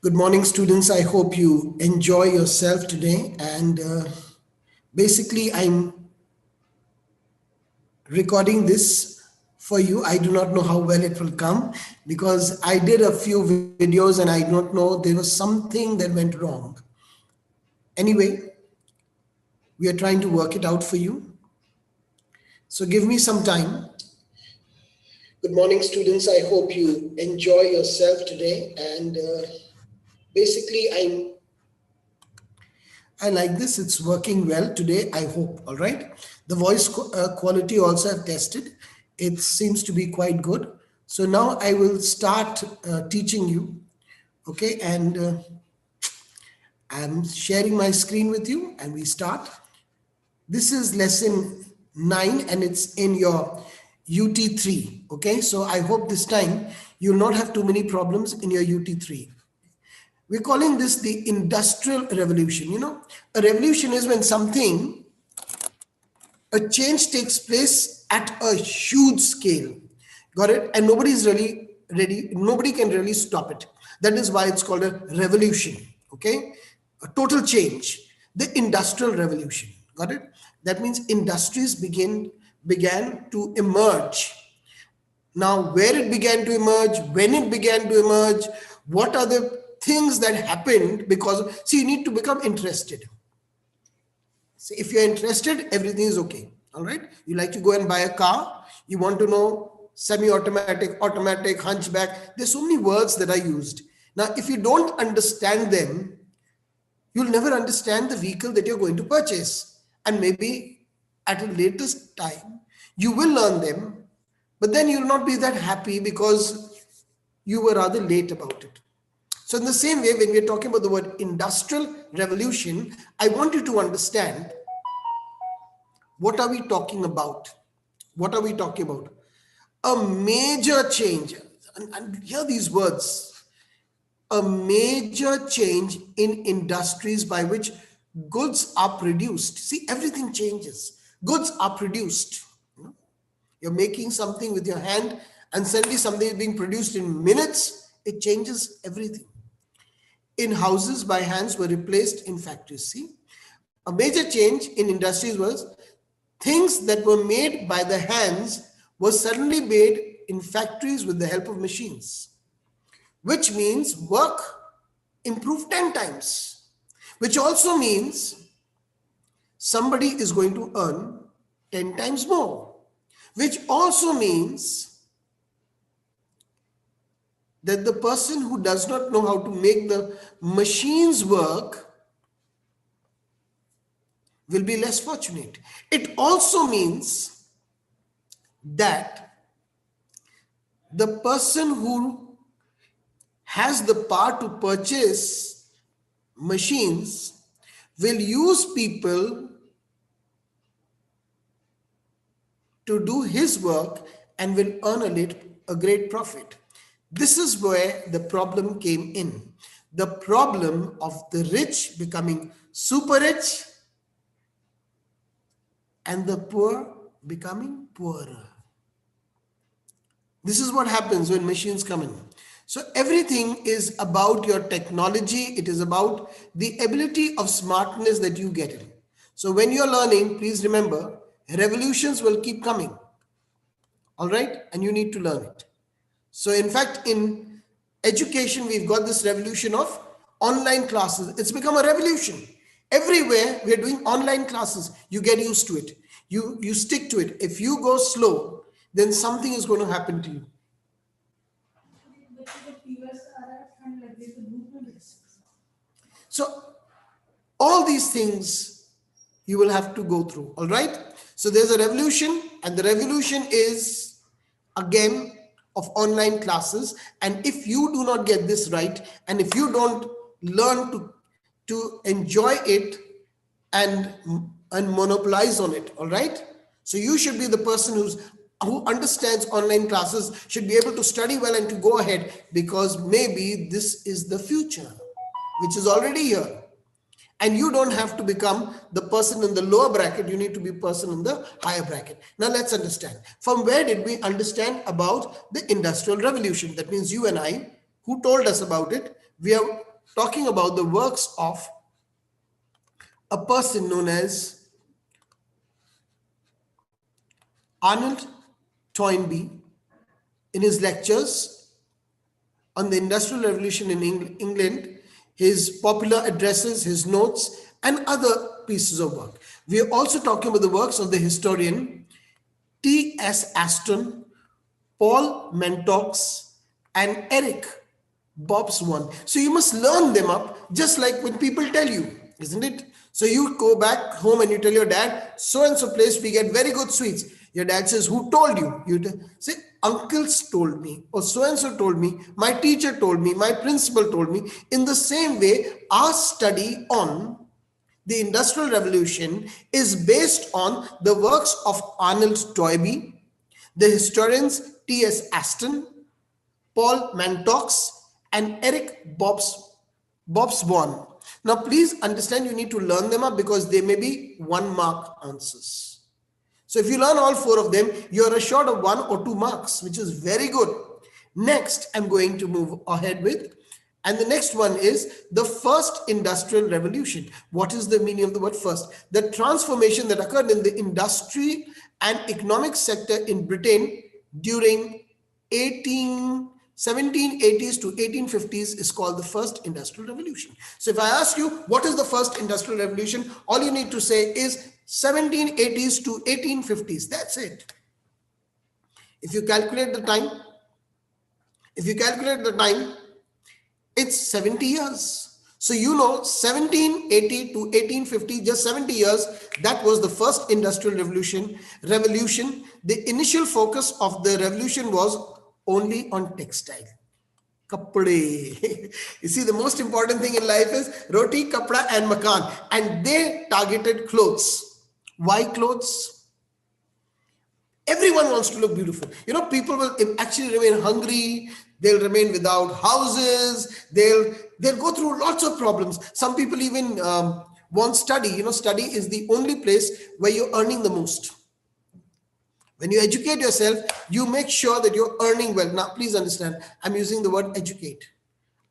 Good morning, students. I hope you enjoy yourself today. And basically, I'm recording this for you. I do not know how well it will come because I did a few videos and I don't know, there was something that went wrong. Anyway, we are trying to work it out for you. So give me some time. Good morning, students. I hope you enjoy yourself today. And basically, I like this. It's working well today, I hope. All right. The voice quality also I've tested. It seems to be quite good. So now I will start teaching you. Okay. And I'm sharing my screen with you and we start. This is lesson 9 and it's in your UT3. Okay. So I hope this time you'll not have too many problems in your UT3. We're calling this the Industrial Revolution. You know, a revolution is when a change takes place at a huge scale. Got it? And nobody's really ready. Nobody can really stop it. That is why it's called a revolution. Okay? A total change. The Industrial Revolution. Got it? That means industries began to emerge. Now, where it began to emerge, when it began to emerge, what are the things that happened because, see, you need to become interested. So if you're interested, everything is okay. All right. You like to go and buy a car. You want to know semi-automatic, automatic, hunchback. There's so many words that are used. Now, if you don't understand them, you'll never understand the vehicle that you're going to purchase. And maybe at a later time, you will learn them, but then you'll not be that happy because you were rather late about it. So in the same way, when we're talking about the word industrial revolution, I want you to understand what are we talking about? What are we talking about? A major change, and hear these words, a major change in industries by which goods are produced. See, everything changes. Goods are produced. You're making something with your hand and suddenly something is being produced in minutes. It changes everything. In houses by hands were replaced in factories. See, a major change in industries was things that were made by the hands were suddenly made in factories with the help of machines, which means work improved 10 times, which also means somebody is going to earn 10 times more, which also means that the person who does not know how to make the machines work will be less fortunate. It also means that the person who has the power to purchase machines will use people to do his work and will earn a great profit. This is where the problem came in. The problem of the rich becoming super rich and the poor becoming poorer. This is what happens when machines come in. So everything is about your technology. It is about the ability of smartness that you get in. So when you're learning, please remember, revolutions will keep coming. All right? And you need to learn it. So in fact, in education, we've got this revolution of online classes. It's become a revolution. Everywhere we're doing online classes. You get used to it. You stick to it. If you go slow, then something is going to happen to you. So all these things you will have to go through. All right. So there's a revolution, and the revolution is again of online classes. And if you do not get this right, and if you don't learn to enjoy it and monopolize on it, all right? So you should be the person who understands online classes, should be able to study well and to go ahead, because maybe this is the future, which is already here. And you don't have to become the person in the lower bracket. You need to be a person in the higher bracket. Now let's understand. From where did we understand about the Industrial Revolution? That means you and I, who told us about it, we have talking about the works of a person known as Arnold Toynbee in his lectures on the Industrial Revolution in England, his popular addresses, his notes, and other pieces of work. We are also talking about the works of the historian T.S. Aston, Paul Mentox, and Eric Bobswan. So you must learn them up just like when people tell you, isn't it? So you go back home and you tell your dad, so and so place we get very good sweets. Your dad says, who told you? You say, uncles told me, or so and so told me, my teacher told me, my principal told me. In the same way, our study on the Industrial Revolution is based on the works of Arnold Toynbee, the historians T.S. Aston, Paul Mentox, and Eric Bobswan. Now, please understand, you need to learn them up because they may be 1 mark answers. So if you learn all 4 of them, you are assured of 1 or 2 marks, which is very good. Next, I'm going to move ahead with, and the next one is the first industrial revolution. What is the meaning of the word first? The transformation that occurred in the industry and economic sector in Britain during 1780s to 1850s is called the first industrial revolution. So if I ask you, what is the first industrial revolution? All you need to say is 1780s to 1850s. That's it. If you calculate the time, it's 70 years. So you know 1780 to 1850, just 70 years, that was the first industrial revolution. The initial focus of the revolution was only on textile. Kapde. You see, the most important thing in life is roti, kapda, and makan. And they targeted clothes. Why clothes? Everyone wants to look beautiful. You know, people will actually remain hungry. They'll remain without houses. They'll go through lots of problems. Some people even want study. You know, study is the only place where you're earning the most. When you educate yourself, you make sure that you're earning well. Now, please understand, I'm using the word educate.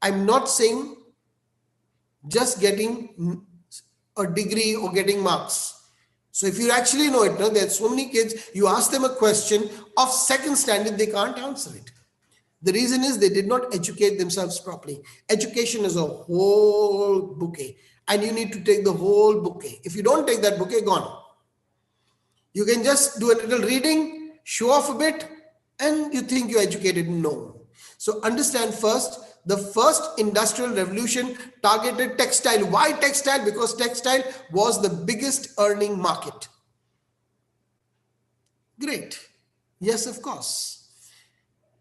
I'm not saying just getting a degree or getting marks. So if you actually know it, there's so many kids, you ask them a question of 2nd standard, they can't answer it. The reason is they did not educate themselves properly. Education is a whole bouquet, and you need to take the whole bouquet. If you don't take that bouquet, gone. You can just do a little reading, show off a bit, and you think you're educated. No. So understand first, the first industrial revolution targeted textile. Why textile? Because textile was the biggest earning market. Great. Yes, of course.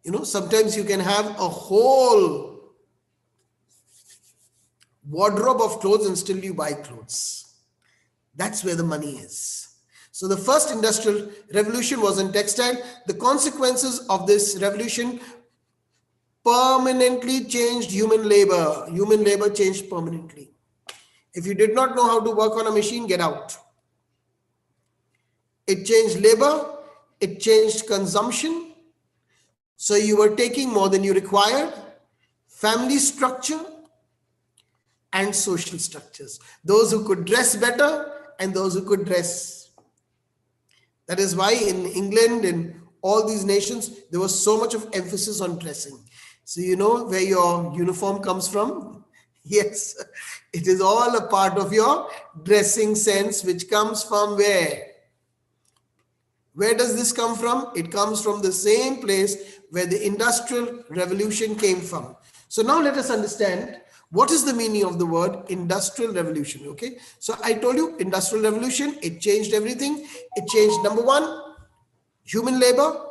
You know, sometimes you can have a whole wardrobe of clothes and still you buy clothes. That's where the money is. So the first industrial revolution was in textile. The consequences of this revolution permanently changed human labor. Human labor changed permanently. If you did not know how to work on a machine, get out. It changed labor. It changed consumption. So you were taking more than you required. Family structure and social structures. Those who could dress better and those who could dress. That is why in England and all these nations, there was so much of emphasis on dressing. So you know where your uniform comes from? Yes, it is all a part of your dressing sense, which comes from where? Where does this come from? It comes from the same place where the Industrial Revolution came from. So now let us understand what is the meaning of the word Industrial Revolution. Okay, so I told you Industrial Revolution, it changed everything. It changed, number 1, human labor.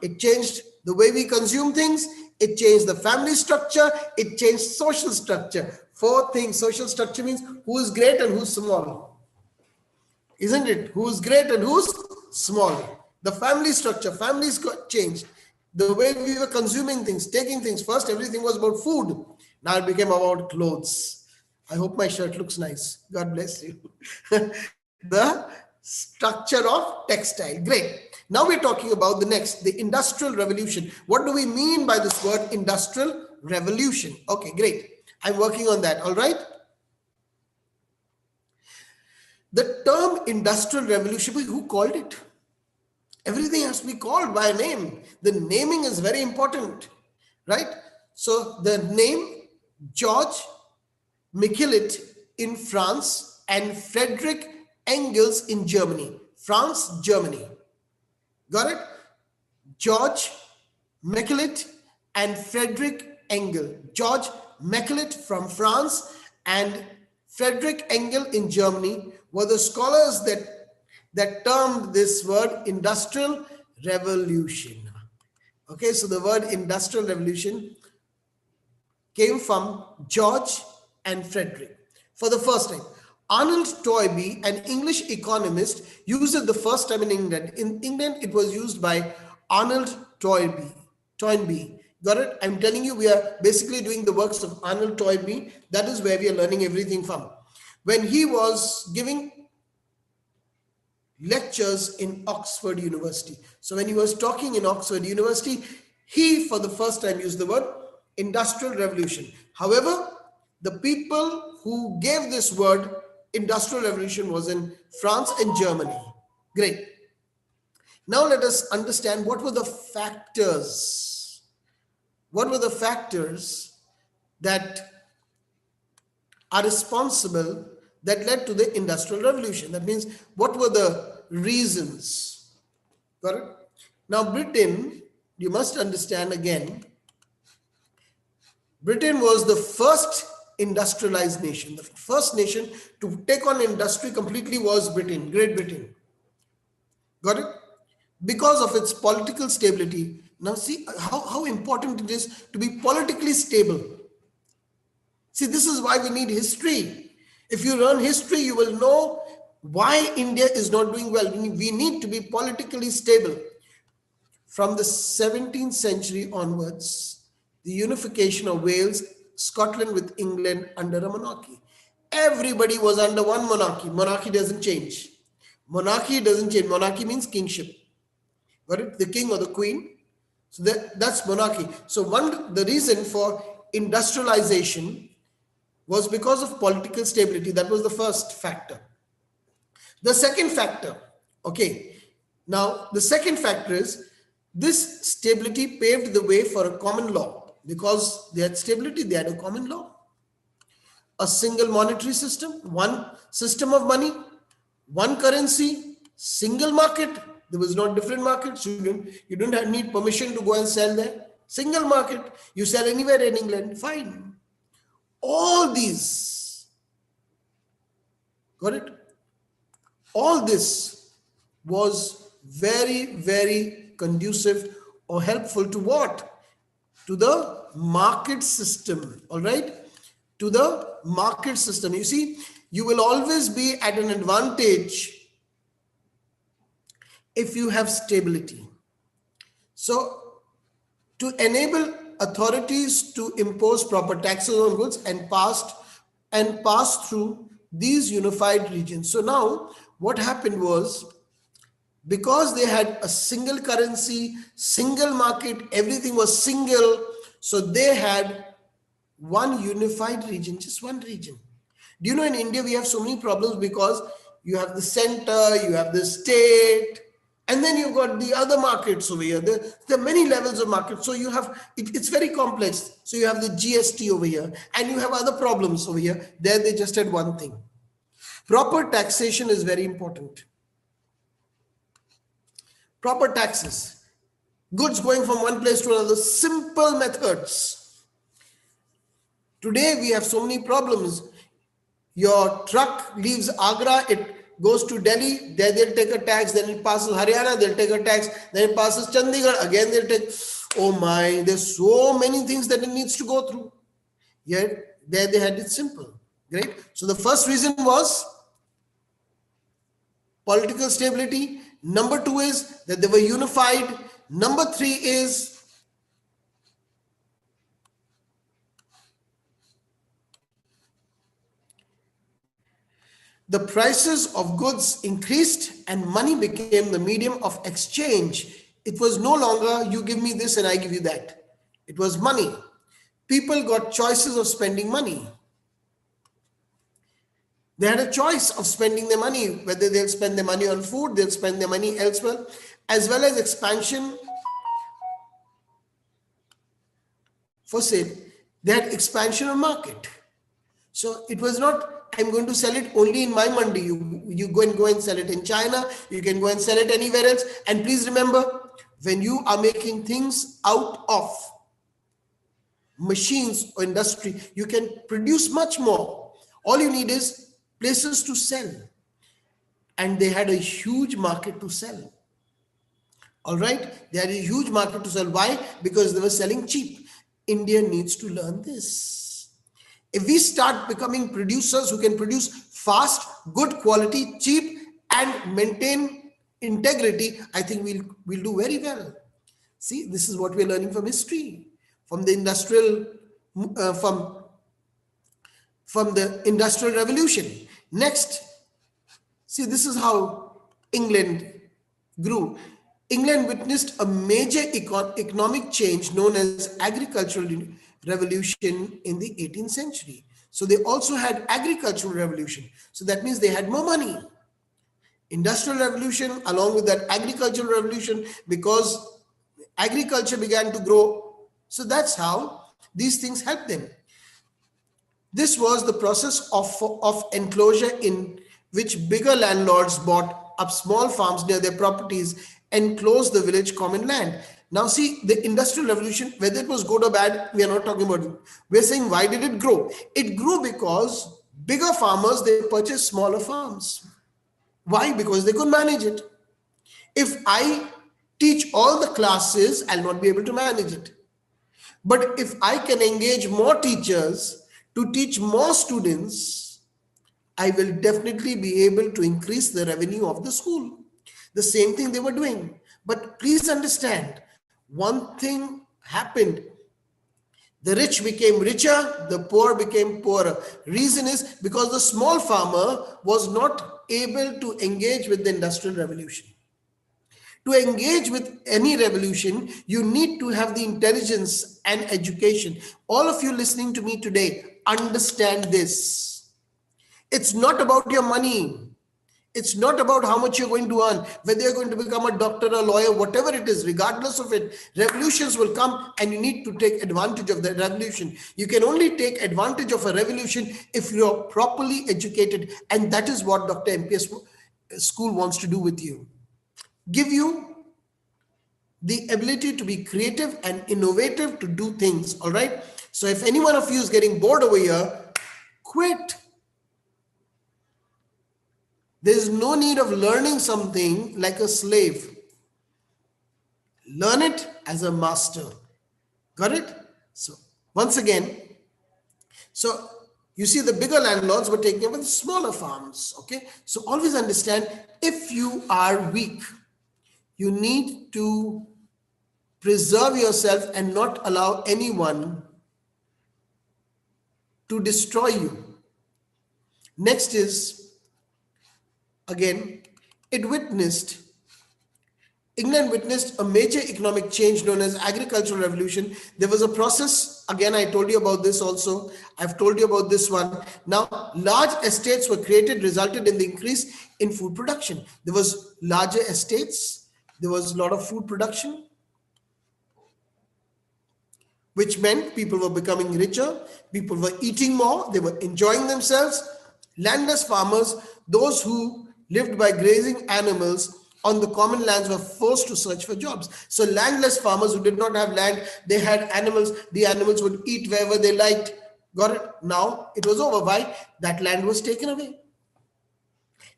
It changed the way we consume things. It changed the family structure. It changed social structure. 4 things. Social structure means who is great and who's small. Isn't it? Who's great and who's small. The family structure. Families got changed. The way we were consuming things, taking things. First, everything was about food. Now it became about clothes. I hope my shirt looks nice. God bless you. The structure of textile. Great. Now we're talking about the next, the Industrial Revolution. What do we mean by this word Industrial Revolution? Okay, great. I'm working on that. All right. The term industrial revolution, who called it? Everything has to be called by a name. The naming is very important, right? So the name George Michelet in France and Frederick Engels in Germany. France, Germany. Got it? George Michelet and Frederick Engel. George Michelet from France and Frederick Engel in Germany were the scholars that termed this word industrial revolution. Okay, so the word industrial revolution came from George and Frederick. For the first time, Arnold Toynbee, an English economist, used it the first time in England. In England, it was used by Arnold Toynbee. Got it? I'm telling you, we are basically doing the works of Arnold Toynbee. That is where we are learning everything from. When he was giving lectures in Oxford University. So when he was talking in Oxford University, he for the first time used the word industrial revolution. However, the people who gave this word industrial revolution was in France and Germany. Great. Now let us understand what were the factors. What were the factors that are responsible that led to the industrial revolution? That means, what were the reasons? Got it? Now, Britain, you must understand again, Britain was the first industrialized nation. The first nation to take on industry completely was Britain, Great Britain. Got it? Because of its political stability. Now, see how important it is to be politically stable. See, this is why we need history. If you learn history, you will know why India is not doing well. We need to be politically stable. From the 17th century onwards, the unification of Wales, Scotland with England under a monarchy. Everybody was under one monarchy. Monarchy doesn't change. Monarchy doesn't change. Monarchy means kingship. Got it? The king or the queen. So that's monarchy. So the reason for industrialization was because of political stability. That was the first factor. The second factor, okay. Now, the second factor is this stability paved the way for a common law. Because they had stability, they had a common law. A single monetary system, one system of money, one currency, single market. There was not different markets. You didn't need permission to go and sell there. Single market. You sell anywhere in England, fine. All these, got it? All this was very, very conducive or helpful to what? To the market system, all right? To the market system. You see, you will always be at an advantage if you have stability. So, to enable authorities to impose proper taxes on goods and pass through these unified regions. So now what happened was, because they had a single currency, single market, everything was single, so they had one unified region, just one region. Do you know in India we have so many problems because you have the center, you have the state, and then you've got the other markets over here. There are many levels of markets. So you have, it's very complex. So you have the GST over here and you have other problems over here. There they just had one thing. Proper taxation is very important. Proper taxes. Goods going from one place to another. Simple methods. Today we have so many problems. Your truck leaves Agra, it goes to Delhi, there they'll take a tax, then it passes Haryana, they'll take a tax, then it passes Chandigarh, again they'll take, oh my, there's so many things that it needs to go through. Yet there they had it simple. Great. So the first reason was political stability. Number two is that they were unified. Number three is the prices of goods increased and money became the medium of exchange. It was no longer you give me this and I give you that. It was money. people got choices of spending money. They had a choice of spending their money, whether they'll spend their money on food, they'll spend their money elsewhere, as well as expansion for sale. They had expansion of market. So it was not, I'm going to sell it only in my mandi. You go and sell it in China. You can go and sell it anywhere else. And please remember, when you are making things out of machines or industry, you can produce much more. All you need is places to sell. And they had a huge market to sell. All right. They had a huge market to sell. Why? Because they were selling cheap. India needs to learn this. If we start becoming producers who can produce fast, good quality, cheap, and maintain integrity, I think we'll do very well. See, this is what we're learning from history, from the industrial, from the Industrial Revolution. Next, see, this is how England grew. England witnessed a major economic change known as agricultural revolution in the 18th century. So they also had agricultural revolution. So that means they had more money. Industrial revolution along with that agricultural revolution, because agriculture began to grow. So that's how these things helped them. This was the process of enclosure in which bigger landlords bought up small farms near their properties and closed the village common land. Now see, the Industrial Revolution, whether it was good or bad, we are not talking about it. We're saying, why did it grow? It grew because bigger farmers, they purchased smaller farms. Why? Because they could manage it. If I teach all the classes, I'll not be able to manage it. But if I can engage more teachers to teach more students, I will definitely be able to increase the revenue of the school. The same thing they were doing. But please understand, one thing happened. The rich became richer, the poor became poorer. Reason is because the small farmer was not able to engage with the Industrial Revolution. To engage with any revolution, you need to have the intelligence and education. All of you listening to me today, understand this. It's not about your money. It's not about how much you're going to earn, whether you're going to become a doctor, a lawyer, whatever it is, regardless of it, revolutions will come and you need to take advantage of that revolution. You can only take advantage of a revolution if you're properly educated. And that is what Dr. MPS School wants to do with you. Give you the ability to be creative and innovative to do things, all right? So if any one of you is getting bored over here, quit. There's no need of learning something like a slave. Learn it as a master. Got it? So once again, so you see the bigger landlords were taking over the smaller farms, okay? So always understand, if you are weak, you need to preserve yourself and not allow anyone to destroy you. Next is, again, England witnessed a major economic change known as agricultural revolution. There was a process, again, I told you about this also. I've told you about this one. Now, large estates were created, resulted in the increase in food production. There was larger estates. There was a lot of food production, which meant people were becoming richer. People were eating more. They were enjoying themselves. Landless farmers, those who lived by grazing animals on the common lands, were forced to search for jobs. So landless farmers who did not have land, they had animals. The animals would eat wherever they liked. Got it? Now it was over. Why? That land was taken away.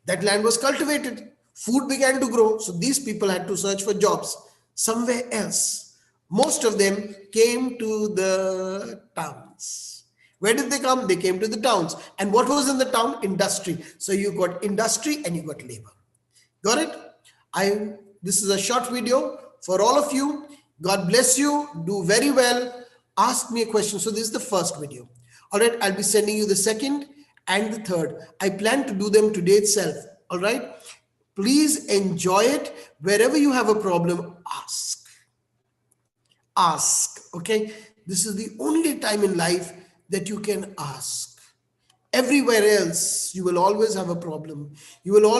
That land was cultivated. Food began to grow. So these people had to search for jobs somewhere else. Most of them came to the towns. Where did they come? They came to the towns. And what was in the town? Industry. So you got industry and you got labor. Got it? This is a short video for all of you. God bless you. Do very well. Ask me a question. So this is the first video. All right. I'll be sending you the second and the third. I plan to do them today itself. All right. Please enjoy it. Wherever you have a problem, ask. Okay. This is the only time in life that you can ask. Everywhere else, you will always have a problem. You will